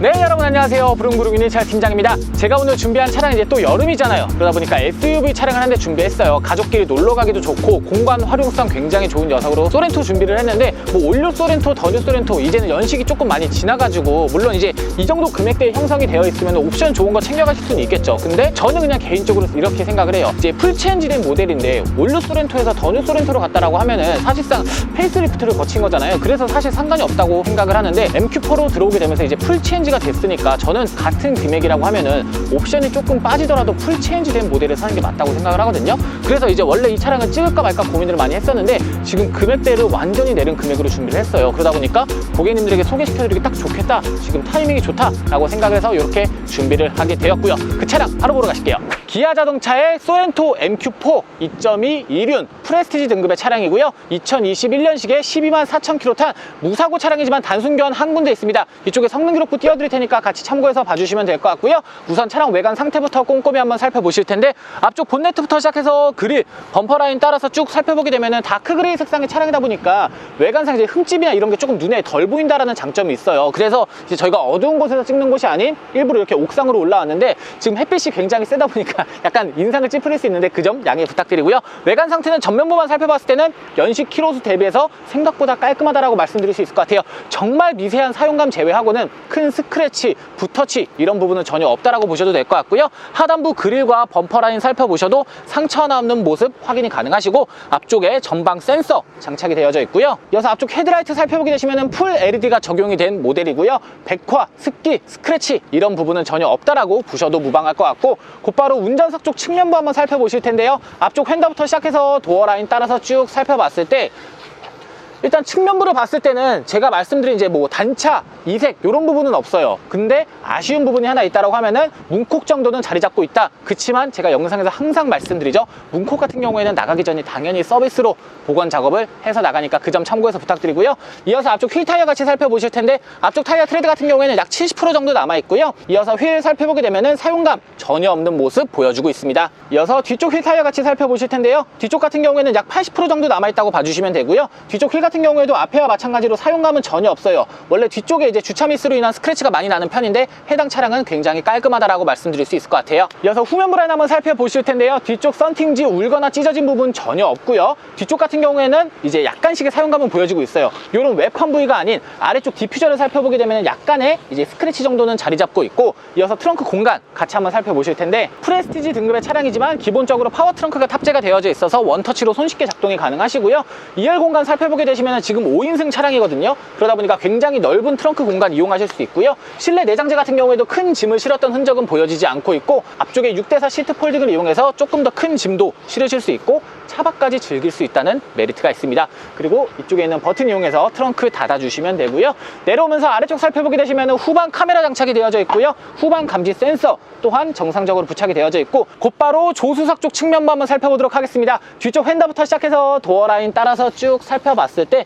네, 여러분 안녕하세요. 부릉부릉 유니차일 팀장입니다. 제가 오늘 준비한 차량이 이제 또 여름이잖아요. 그러다 보니까 SUV 차량을 한 대 준비했어요. 가족끼리 놀러 가기도 좋고 공간 활용성 굉장히 좋은 녀석으로 소렌토 준비를 했는데 뭐 올류 소렌토, 더뉴 소렌토 이제는 연식이 조금 많이 지나가지고 물론 이제 이 정도 금액대에 형성이 되어 있으면 옵션 좋은 거 챙겨가실 수는 있겠죠. 근데 저는 그냥 개인적으로 이렇게 생각을 해요. 이제 풀체인지된 모델인데 올류 소렌토에서 더뉴 소렌토로 갔다라고 하면은 사실상 페이스리프트를 거친 거잖아요. 그래서 사실 상관이 없다고 생각을 하는데 MQ4로 들어오게 되면서 이제 풀체인지가 됐으니까 저는 같은 금액이라고 하면은 옵션이 조금 빠지더라도 풀체인지된 모델을 사는 게 맞다고 생각을 하거든요. 그래서 이제 원래 이 차량을 찍을까 말까 고민을 많이 했었는데 지금 금액대를 완전히 내린 금액으로 준비를 했어요. 그러다 보니까 고객님들에게 소개시켜드리기 딱 좋겠다, 지금 타이밍이 좋다라고 생각을 해서 이렇게 준비를 하게 되었고요. 그 차량 바로 보러 가실게요. 기아 자동차의 소렌토 MQ4 2.2 이륜 프레스티지 등급의 차량이고요. 2021년식에 124,000km 탄 무사고 차량이지만 단순 교환 한 군데 있습니다. 이쪽에 성능 기록부 띄워드릴 테니까 같이 참고해서 봐주시면 될 것 같고요. 우선 차량 외관 상태부터 꼼꼼히 한번 살펴보실 텐데 앞쪽 본네트부터 시작해서 그릴, 범퍼 라인 따라서 쭉 살펴보게 되면은 다크 그레이 색상의 차량이다 보니까 외관상 이제 흠집이나 이런 게 조금 눈에 덜 보인다라는 장점이 있어요. 그래서 이제 저희가 어두운 곳에서 찍는 곳이 아닌 일부러 이렇게 옥상으로 올라왔는데 지금 햇빛이 굉장히 세다 보니까 약간 인상을 찌푸릴 수 있는데 그 점 양해 부탁드리고요. 외관 상태는 전면부만 살펴봤을 때는 연식 키로수 대비해서 생각보다 깔끔하다라고 말씀드릴 수 있을 것 같아요. 정말 미세한 사용감 제외하고는 큰 스크래치, 붓터치 이런 부분은 전혀 없다라고 보셔도 될 것 같고요. 하단부 그릴과 범퍼 라인 살펴보셔도 상처 하나 없는 모습 확인이 가능하시고 앞쪽에 전방 센서 장착이 되어져 있고요. 이어서 앞쪽 헤드라이트 살펴보게 되시면 풀 LED가 적용이 된 모델이고요. 백화, 습기, 스크래치 이런 부분은 전혀 없다라고 보셔도 무방할 것 같고 곧바로 운전석 쪽 측면부 한번 살펴보실 텐데요. 앞쪽 휀더부터 시작해서 도어 라인 따라서 쭉 살펴봤을 때 일단 측면부를 봤을 때는 제가 말씀드린 이제 뭐 단차, 이색 이런 부분은 없어요. 근데 아쉬운 부분이 하나 있다라고 하면은 문콕 정도는 자리 잡고 있다. 그치만 제가 영상에서 항상 말씀드리죠. 문콕 같은 경우에는 나가기 전에 당연히 서비스로 복원 작업을 해서 나가니까 그 점 참고해서 부탁드리고요. 이어서 앞쪽 휠 타이어 같이 살펴보실 텐데 앞쪽 타이어 트레드 같은 경우에는 약 70% 정도 남아 있고요. 이어서 휠 살펴보게 되면은 사용감 전혀 없는 모습 보여주고 있습니다. 이어서 뒤쪽 휠 타이어 같이 살펴보실 텐데요. 뒤쪽 같은 경우에는 약 80% 정도 남아 있다고 봐주시면 되고요. 뒤쪽 휠 같은 경우에도 앞에와 마찬가지로 사용감은 전혀 없어요. 원래 뒤쪽에 이제 주차 미스로 인한 스크래치가 많이 나는 편인데 해당 차량은 굉장히 깔끔하다라고 말씀드릴 수 있을 것 같아요. 이어서 후면부 라인 한번 살펴보실 텐데요. 뒤쪽 썬팅지 울거나 찢어진 부분 전혀 없고요. 뒤쪽 같은 경우에는 이제 약간씩의 사용감은 보여지고 있어요. 이런 웹컴 부위가 아닌 아래쪽 디퓨저를 살펴보게 되면 약간의 이제 스크래치 정도는 자리 잡고 있고 이어서 트렁크 공간 같이 한번 살펴보실 텐데 프레스티지 등급의 차량이지만 기본적으로 파워 트렁크가 탑재가 되어져 있어서 원터치로 손쉽게 작동이 가능하시고요. 2열 공간 살펴보게 되시면 지금 5인승 차량이거든요. 그러다 보니까 굉장히 넓은 트렁크 공간 이용하실 수 있고요. 실내 내장재 같은 경우에도 큰 짐을 실었던 흔적은 보여지지 않고 있고 앞쪽에 6대4 시트 폴딩을 이용해서 조금 더 큰 짐도 실으실 수 있고 차박까지 즐길 수 있다는 메리트가 있습니다. 그리고 이쪽에 있는 버튼 이용해서 트렁크 닫아주시면 되고요. 내려오면서 아래쪽 살펴보게 되시면 후방 카메라 장착이 되어져 있고요. 후방 감지 센서 또한 정상적으로 부착이 되어져 있고 곧바로 조수석 쪽 측면부 한번 살펴보도록 하겠습니다. 뒤쪽 휀더부터 시작해서 도어 라인 따라서 쭉 살펴봤을 때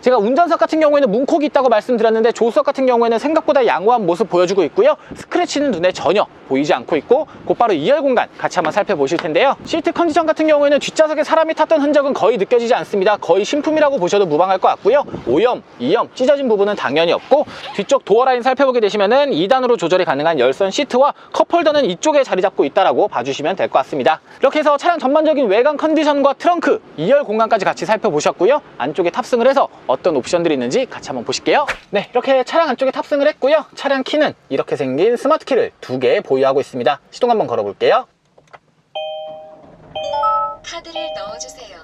제가 운전석 같은 경우에는 문콕이 있다고 말씀드렸는데 조수석 같은 경우에는 생각보다 양호한 모습 보여주고 있고요. 스크래치는 눈에 전혀 보이지 않고 있고 곧바로 2열 공간 같이 한번 살펴보실 텐데요. 시트 컨디션 같은 경우에는 뒷좌석에 사람이 탔던 흔적은 거의 느껴지지 않습니다. 거의 신품이라고 보셔도 무방할 것 같고요. 오염, 이염, 찢어진 부분은 당연히 없고 뒤쪽 도어 라인 살펴보게 되시면은 2단으로 조절이 가능한 열선 시트와 컵홀더는 이쪽에 자리 잡고 있다라고 봐주시면 될 것 같습니다. 이렇게 해서 차량 전반적인 외관 컨디션과 트렁크, 2열 공간까지 같이 살펴보셨고요. 안쪽에 탑승을 해서 어떤 옵션들이 있는지 같이 한번 보실게요. 네, 이렇게 차량 안쪽에 탑승을 했고요. 차량 키는 이렇게 생긴 스마트 키를 2개 보유하고 있습니다. 시동 한번 걸어볼게요. 카드를 넣어주세요.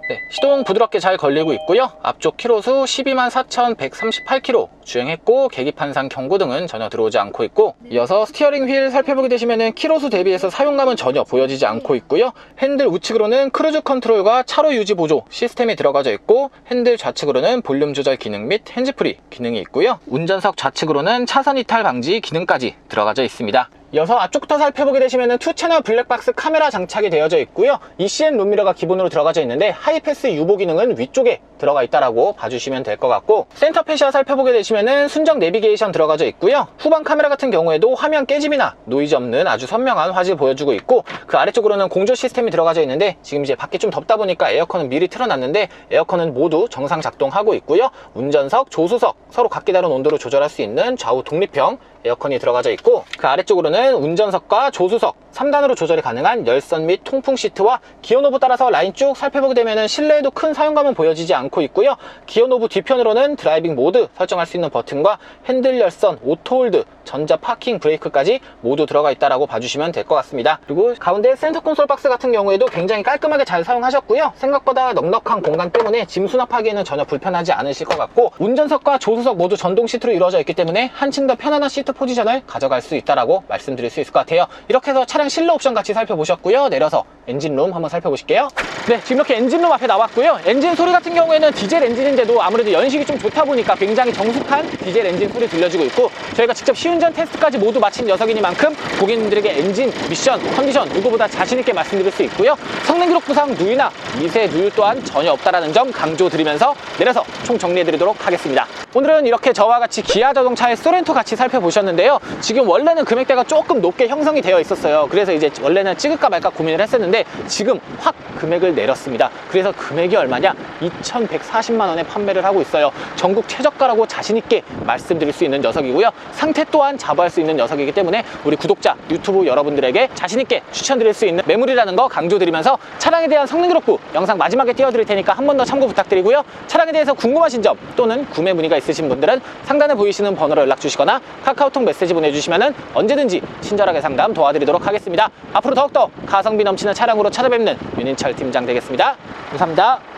네, 시동 부드럽게 잘 걸리고 있고요. 앞쪽 키로수 124,138km 주행했고 계기판상 경고등은 전혀 들어오지 않고 있고 이어서 스티어링 휠 살펴보게 되시면은 키로수 대비해서 사용감은 전혀 보여지지 않고 있고요. 핸들 우측으로는 크루즈 컨트롤과 차로 유지 보조 시스템이 들어가져 있고 핸들 좌측으로는 볼륨 조절 기능 및 핸즈프리 기능이 있고요. 운전석 좌측으로는 차선 이탈 방지 기능까지 들어가져 있습니다. 이어서 앞쪽부터 살펴보게 되시면 2채널 블랙박스 카메라 장착이 되어져 있고요. ECM 룸미러가 기본으로 들어가져 있는데 하이패스 유보 기능은 위쪽에 들어가 있다라고 봐주시면 될 것 같고, 센터 패시아 살펴보게 되시면은 순정 내비게이션 들어가져 있고요. 후방 카메라 같은 경우에도 화면 깨짐이나 노이즈 없는 아주 선명한 화질 보여주고 있고, 그 아래쪽으로는 공조 시스템이 들어가져 있는데 지금 이제 밖에 좀 덥다 보니까 에어컨은 미리 틀어놨는데 에어컨은 모두 정상 작동하고 있고요. 운전석, 조수석 서로 각기 다른 온도로 조절할 수 있는 좌우 독립형 에어컨이 들어가져 있고, 그 아래쪽으로는 운전석과 조수석 3단으로 조절이 가능한 열선 및 통풍 시트와 기어 노브 따라서 라인 쭉 살펴보게 되면 실내에도 큰 사용감은 보여지지 않고 있고요. 기어 노브 뒤편으로는 드라이빙 모드 설정할 수 있는 버튼과 핸들 열선, 오토홀드, 전자 파킹 브레이크까지 모두 들어가 있다라고 봐주시면 될 것 같습니다. 그리고 가운데 센터 콘솔 박스 같은 경우에도 굉장히 깔끔하게 잘 사용하셨고요. 생각보다 넉넉한 공간 때문에 짐 수납하기에는 전혀 불편하지 않으실 것 같고, 운전석과 조수석 모두 전동 시트로 이루어져 있기 때문에 한층 더 편안한 시트 포지션을 가져갈 수 있다라고 말씀드릴 수 있을 것 같아요. 이렇게 해서 차량 실내 옵션 같이 살펴보셨고요. 내려서 엔진룸 한번 살펴보실게요. 네, 지금 이렇게 엔진룸 앞에 나왔고요. 엔진 소리 같은 경우에는 디젤 엔진인데도 아무래도 연식이 좀 좋다 보니까 굉장히 정숙한 디젤 엔진 소리 들려주고 있고, 저희가 직접 시운전 테스트까지 모두 마친 녀석이니만큼 고객님들에게 엔진, 미션, 컨디션 누구보다 자신있게 말씀드릴 수 있고요. 성능 기록 부상 누유나 미세 누유 또한 전혀 없다라는 점 강조드리면서 내려서 총 정리해드리도록 하겠습니다. 오늘은 이렇게 저와 같이 기아 자동차의 소렌토 같이 살펴보셨는데요. 지금 원래는 금액대가 조금 높게 형성이 되어 있었어요. 그래서 이제 원래는 찍을까 말까 고민을 했었는데 지금 확 금액을 내렸습니다. 그래서 금액이 얼마냐? 2,140만 원에 판매를 하고 있어요. 전국 최저가라고 자신있게 말씀드릴 수 있는 녀석이고요. 상태 또한 자부할 수 있는 녀석이기 때문에 우리 구독자, 유튜브 여러분들에게 자신있게 추천드릴 수 있는 매물이라는 거 강조드리면서 차량에 대한 성능 기록부 영상 마지막에 띄워드릴 테니까 한 번 더 참고 부탁드리고요. 차량에 대해서 궁금하신 점 또는 구매 문의가 있으신 분들은 상단에 보이시는 번호로 연락 주시거나 카카오톡 메시지 보내주시면 언제든지 친절하게 상담 도와드리도록 하겠습니다. 앞으로 더욱더 가성비 넘치는 차량으로 찾아뵙는 윤인철 팀장 되겠습니다. 감사합니다.